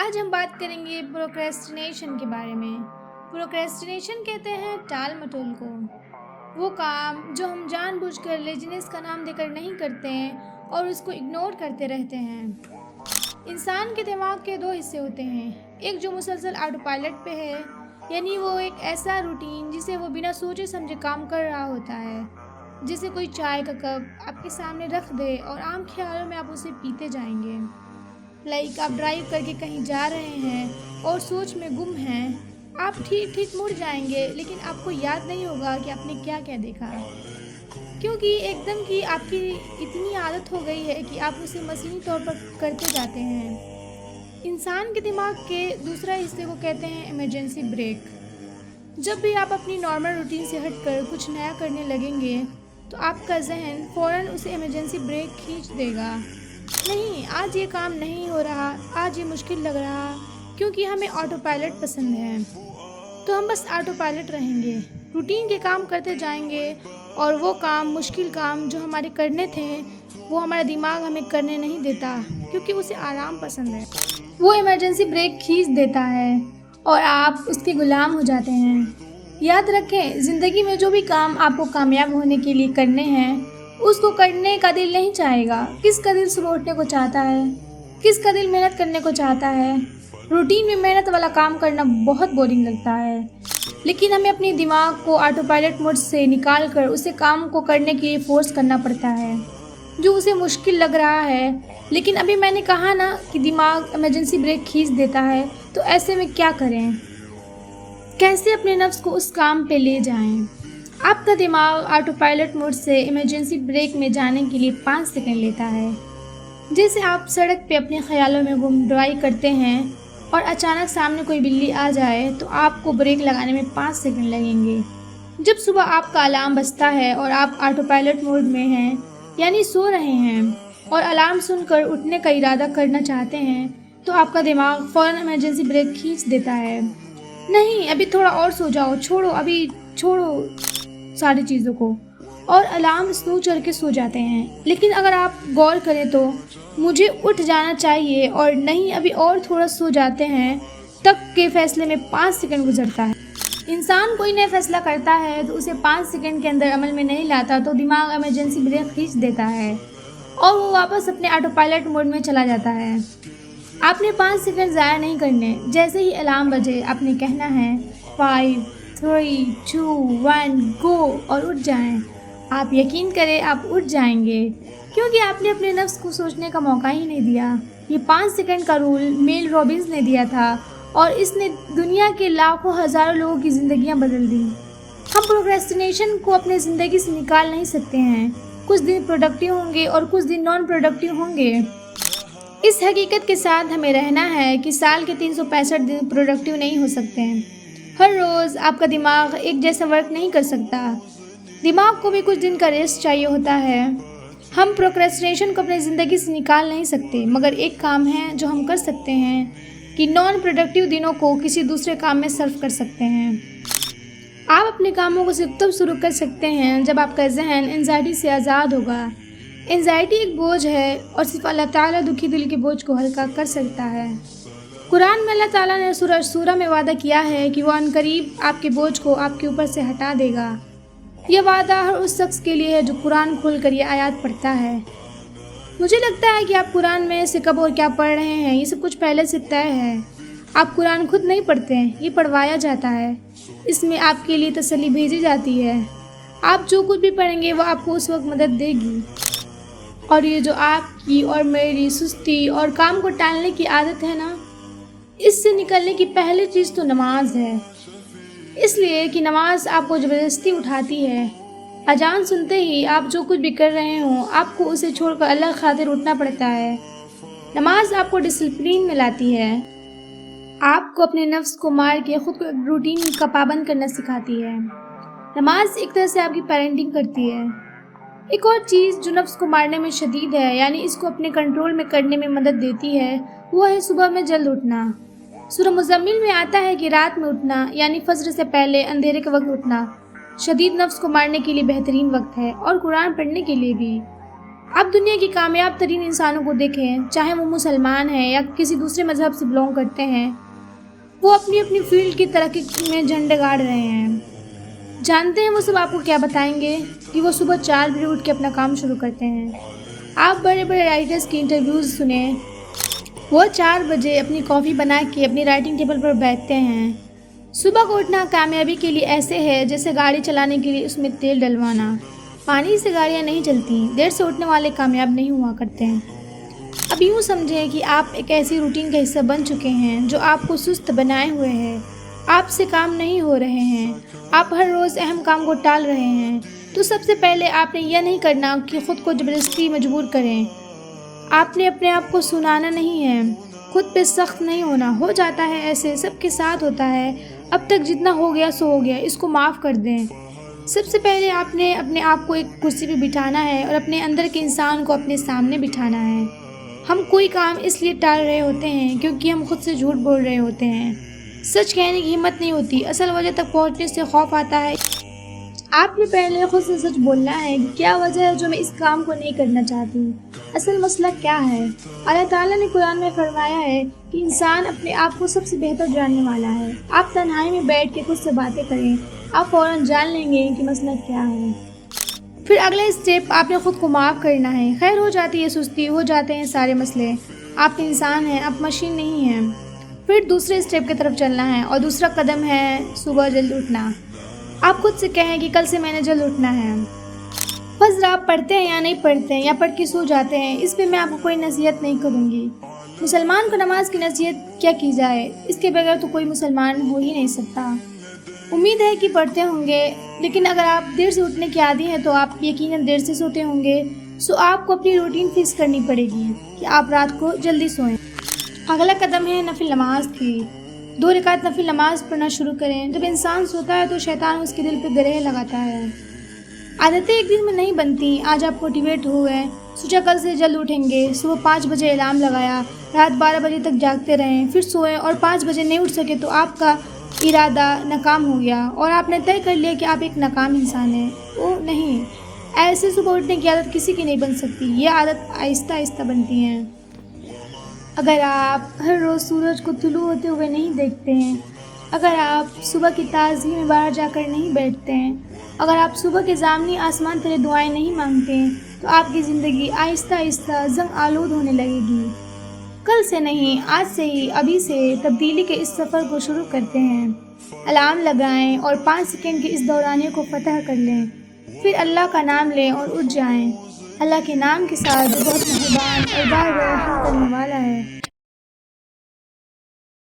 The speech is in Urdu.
آج ہم بات کریں گے پروکریسٹینیشن کے بارے میں۔ پروکریسٹینیشن کہتے ہیں ٹال مٹول کو، وہ کام جو ہم جان بوجھ کر لیزینس کا نام دے کر نہیں کرتے ہیں اور اس کو اگنور کرتے رہتے ہیں۔ انسان کے دماغ کے دو حصے ہوتے ہیں، ایک جو مسلسل آٹو پائلٹ پہ ہے، یعنی وہ ایک ایسا روٹین جسے وہ بنا سوچے سمجھے کام کر رہا ہوتا ہے، جیسے کوئی چائے کا کپ آپ کے سامنے رکھ دے اور عام خیالوں میں آپ اسے پیتے جائیں گے۔ آپ ڈرائیو کر کے کہیں جا رہے ہیں اور سوچ میں گم ہیں، آپ ٹھیک مڑ جائیں گے لیکن آپ کو یاد نہیں ہوگا کہ آپ نے کیا دیکھا، کیونکہ ایک دم کی آپ کی اتنی عادت ہو گئی ہے کہ آپ اسے مصنوعی طور پر کرتے جاتے ہیں۔ انسان کے دماغ کے دوسرا حصے کو کہتے ہیں ایمرجنسی بریک۔ جب بھی آپ اپنی نارمل روٹین سے ہٹ کر کچھ نیا کرنے لگیں گے تو آپ کا ذہن فوراً اسے ایمرجنسی بریک کھینچ دے گا۔ نہیں، آج یہ کام نہیں ہو رہا، آج یہ مشکل لگ رہا، کیونکہ ہمیں آٹو پائلٹ پسند ہے، تو ہم بس آٹو پائلٹ رہیں گے، روٹین کے کام کرتے جائیں گے، اور وہ کام، مشکل کام جو ہمارے کرنے تھے، وہ ہمارا دماغ ہمیں کرنے نہیں دیتا کیونکہ اسے آرام پسند ہے۔ وہ ایمرجنسی بریک کھینچ دیتا ہے اور آپ اس کے غلام ہو جاتے ہیں۔ یاد رکھیں، زندگی میں جو بھی کام آپ کو کامیاب ہونے کے لیے کرنے ہیں، اس کو کرنے کا دل نہیں چاہے گا۔ کس کا دل صبح اٹھنے کو چاہتا ہے؟ کس کا دل محنت کرنے کو چاہتا ہے؟ روٹین میں محنت والا کام کرنا بہت بورنگ لگتا ہے، لیکن ہمیں اپنی دماغ کو آٹو پائلٹ موڈ سے نکال کر اسے کام کو کرنے کے لیے فورس کرنا پڑتا ہے جو اسے مشکل لگ رہا ہے۔ لیکن ابھی میں نے کہا نا کہ دماغ ایمرجنسی بریک کھینچ دیتا ہے، تو ایسے میں کیا کریں؟ کیسے اپنے نفس کو اس کام پہ لے جائیں؟ آپ کا دماغ آٹو پائلٹ موڈ سے ایمرجنسی بریک میں جانے کے لیے 5 سیکنڈ لیتا ہے۔ جیسے آپ سڑک پہ اپنے خیالوں میں گم ڈرائیو کرتے ہیں اور اچانک سامنے کوئی بلی آ جائے تو آپ کو بریک لگانے میں 5 سیکنڈ لگیں گے۔ جب صبح آپ کا الارم بجتا ہے اور آپ آٹو پائلٹ موڈ میں ہیں، یعنی سو رہے ہیں، اور الارم سن کر اٹھنے کا ارادہ کرنا چاہتے ہیں، تو آپ کا دماغ فوراً ایمرجنسی بریک کھینچ دیتا ہے۔ نہیں، ابھی تھوڑا اور سو جاؤ، چھوڑو ساری چیزوں کو، اور الارم سنو چل کے سو جاتے ہیں۔ لیکن اگر آپ غور کریں تو مجھے اٹھ جانا چاہیے اور نہیں ابھی اور تھوڑا سو جاتے ہیں تک کے فیصلے میں 5 سیکنڈ گزرتا ہے۔ انسان کوئی نیا فیصلہ کرتا ہے تو اسے 5 سیکنڈ کے اندر عمل میں نہیں لاتا تو دماغ ایمرجنسی بریک کھینچ دیتا ہے اور وہ واپس اپنے آٹو پائلٹ موڈ میں چلا جاتا ہے۔ آپ نے 5 سیکنڈ ضائع نہیں کرنے۔ جیسے ہی الارم بجے آپ نے کہنا ہے 5 3 2 1 گو، اور اٹھ جائیں۔ آپ یقین کریں آپ اٹھ جائیں گے، کیونکہ آپ نے اپنے نفس کو سوچنے کا موقع ہی نہیں دیا۔ یہ 5 سیکنڈ کا رول میل رابنز نے دیا تھا اور اس نے دنیا کے لاکھوں ہزاروں لوگوں کی زندگیاں بدل دیں۔ ہم پروکریسٹینیشن کو اپنے زندگی سے نکال نہیں سکتے ہیں۔ کچھ دن پروڈکٹیو ہوں گے اور کچھ دن نان پروڈکٹیو ہوں گے۔ اس حقیقت کے ساتھ ہمیں رہنا ہے کہ سال کے 365 دن پروڈکٹیو نہیں ہو سکتے ہیں۔ ہر روز آپ کا دماغ ایک جیسا ورک نہیں کر سکتا، دماغ کو بھی کچھ دن کا ریسٹ چاہیے ہوتا ہے۔ ہم پروکریسٹینیشن کو اپنی زندگی سے نکال نہیں سکتے، مگر ایک کام ہے جو ہم کر سکتے ہیں کہ نان پروڈکٹیو دنوں کو کسی دوسرے کام میں صرف کر سکتے ہیں۔ آپ اپنے کاموں کو صرف تب شروع کر سکتے ہیں جب آپ کا ذہن انزائٹی سے آزاد ہوگا۔ انزائٹی ایک بوجھ ہے اور صرف اللہ تعالیٰ دکھی دل کے بوجھ کو ہلکا کر سکتا ہے۔ قرآن میں اللہ تعالیٰ نے سورہ شورہ میں وعدہ کیا ہے کہ وہ عنقریب آپ کے بوجھ کو آپ کے اوپر سے ہٹا دے گا۔ یہ وعدہ ہر اس شخص کے لیے ہے جو قرآن کھول کر یہ آیات پڑھتا ہے۔ مجھے لگتا ہے کہ آپ قرآن میں سے کب اور کیا پڑھ رہے ہیں، یہ سب کچھ پہلے سے طے ہے۔ آپ قرآن خود نہیں پڑھتے، یہ پڑھوایا جاتا ہے۔ اس میں آپ کے لیے تسلی بھیجی جاتی ہے۔ آپ جو کچھ بھی پڑھیں گے وہ آپ کو اس وقت مدد دے گی۔ اور یہ جو آپ کی اور میری سستی اور کام کو ٹالنے کی عادت ہے نا، اس سے نکلنے کی پہلی چیز تو نماز ہے۔ اس لیے کہ نماز آپ کو زبردستی اٹھاتی ہے۔ اذان سنتے ہی آپ جو کچھ بھی کر رہے ہوں، آپ کو اسے چھوڑ کر اللہ خاطر اٹھنا پڑتا ہے۔ نماز آپ کو ڈسپلن میں لاتی ہے، آپ کو اپنے نفس کو مار کے خود کو ایک روٹین کا پابند کرنا سکھاتی ہے۔ نماز ایک طرح سے آپ کی پیرنٹنگ کرتی ہے۔ ایک اور چیز جو نفس کو مارنے میں شدید ہے، یعنی اس کو اپنے کنٹرول میں کرنے میں مدد دیتی ہے، وہ ہے صبح میں جلد اٹھنا۔ سورہ مزمل میں آتا ہے کہ رات میں اٹھنا، یعنی فجر سے پہلے اندھیرے کے وقت اٹھنا، شدید نفس کو مارنے کے لیے بہترین وقت ہے، اور قرآن پڑھنے کے لیے بھی۔ آپ دنیا کے کامیاب ترین انسانوں کو دیکھیں، چاہے وہ مسلمان ہیں یا کسی دوسرے مذہب سے بلونگ کرتے ہیں، وہ اپنی اپنی فیلڈ کی ترقی میں جھنڈے گاڑ رہے ہیں۔ جانتے ہیں وہ سب آپ کو کیا بتائیں گے؟ کہ وہ صبح 4 بجے اٹھ کے اپنا کام شروع کرتے ہیں۔ آپ بڑے بڑے رائٹرز کی انٹرویوز سنیں، وہ 4 بجے اپنی کافی بنا کے اپنی رائٹنگ ٹیبل پر بیٹھتے ہیں۔ صبح کو اٹھنا کامیابی کے لیے ایسے ہے جیسے گاڑی چلانے کے لیے اس میں تیل ڈلوانا۔ پانی سے گاڑیاں نہیں چلتی، دیر سے اٹھنے والے کامیاب نہیں ہوا کرتے ہیں۔ اب یوں سمجھیں کہ آپ ایک ایسی روٹین کا حصہ بن چکے ہیں جو آپ کو سست بنائے ہوئے ہے، آپ سے کام نہیں ہو رہے ہیں، آپ ہر روز اہم کام کو ٹال رہے ہیں۔ تو سب سے پہلے آپ نے یہ نہیں کرنا کہ خود کو زبردستی مجبور کریں۔ آپ نے اپنے آپ کو سنانا نہیں ہے، خود پہ سخت نہیں ہونا۔ ہو جاتا ہے، ایسے سب کے ساتھ ہوتا ہے، اب تک جتنا ہو گیا سو ہو گیا، اس کو معاف کر دیں۔ سب سے پہلے آپ نے اپنے آپ کو ایک کرسی پہ بٹھانا ہے اور اپنے اندر کے انسان کو اپنے سامنے بٹھانا ہے۔ ہم کوئی کام اس لیے ٹال رہے ہوتے ہیں کیونکہ ہم خود سے جھوٹ بول رہے ہوتے ہیں، سچ کہنے کی ہمت نہیں ہوتی، اصل وجہ تک پہنچنے سے خوف آتا ہے۔ آپ نے پہلے خود سے سچ بولنا ہے کہ کیا وجہ ہے جو میں اس کام کو نہیں کرنا چاہتی، اصل مسئلہ کیا ہے۔ اللہ تعالیٰ نے قرآن میں فرمایا ہے کہ انسان اپنے آپ کو سب سے بہتر جاننے والا ہے۔ آپ تنہائی میں بیٹھ کے خود سے باتیں کریں، آپ فوراً جان لیں گے کہ مسئلہ کیا ہے۔ پھر اگلا اسٹیپ آپ نے خود کو معاف کرنا ہے۔ خیر، ہو جاتی ہے سستی، ہو جاتے ہیں سارے مسئلے، آپ انسان ہیں، آپ مشین نہیں ہیں۔ پھر دوسرے اسٹیپ کی طرف چلنا ہے اور دوسرا قدم ہے صبح جلد اٹھنا۔ آپ خود سے کہیں کہ کل سے میں نے جلد اٹھنا ہے۔ فجر آپ پڑھتے ہیں یا نہیں پڑھتے ہیں یا پڑھ کے سو جاتے ہیں، اس پہ میں آپ کو کوئی نصیحت نہیں کروں گی۔ مسلمان کو نماز کی نصیحت کیا کی جائے، اس کے بغیر تو کوئی مسلمان ہو ہی نہیں سکتا۔ امید ہے کہ پڑھتے ہوں گے، لیکن اگر آپ دیر سے اٹھنے کے عادی ہیں تو آپ یقیناً دیر سے سوتے ہوں گے، سو آپ کو اپنی روٹین فکس کرنی پڑے گی کہ آپ رات کو جلدی سوئیں۔ اگلا قدم ہے نفل نماز کی۔ 2 رکعت نفل نماز پڑھنا شروع کریں۔ جب انسان سوتا ہے تو شیطان اس کے دل پہ گرہ لگاتا ہے۔ عادتیں ایک دن میں نہیں بنتی۔ آج آپ موٹیویٹ ہوئے، سوچا کل سے جلد اٹھیں گے، صبح 5 بجے الارم لگایا، رات 12 بجے تک جاگتے رہیں، پھر سوئے اور 5 بجے نہیں اٹھ سکے تو آپ کا ارادہ ناکام ہو گیا اور آپ نے طے کر لیا کہ آپ ایک ناکام انسان ہیں۔ وہ نہیں، ایسے صبح اٹھنے کی عادت کسی کی نہیں بن سکتی، یہ عادت آہستہ آہستہ بنتی ہے۔ اگر آپ ہر روز سورج کو طلوع ہوتے ہوئے نہیں دیکھتے ہیں، اگر آپ صبح کی تازگی میں باہر جا کر نہیں بیٹھتے ہیں، اگر آپ صبح کے ضامنی آسمان تلے دعائیں نہیں مانگتے ہیں، تو آپ کی زندگی آہستہ آہستہ زنگ آلود ہونے لگے گی۔ کل سے نہیں، آج سے ہی، ابھی سے تبدیلی کے اس سفر کو شروع کرتے ہیں۔ الارم لگائیں اور 5 سیکنڈ کے اس دورانیے کو فتح کر لیں، پھر اللہ کا نام لیں اور اٹھ جائیں۔ اللہ کے نام کے ساتھ جو بہت مہربان اور بار بار رحم کرنے والا ہے۔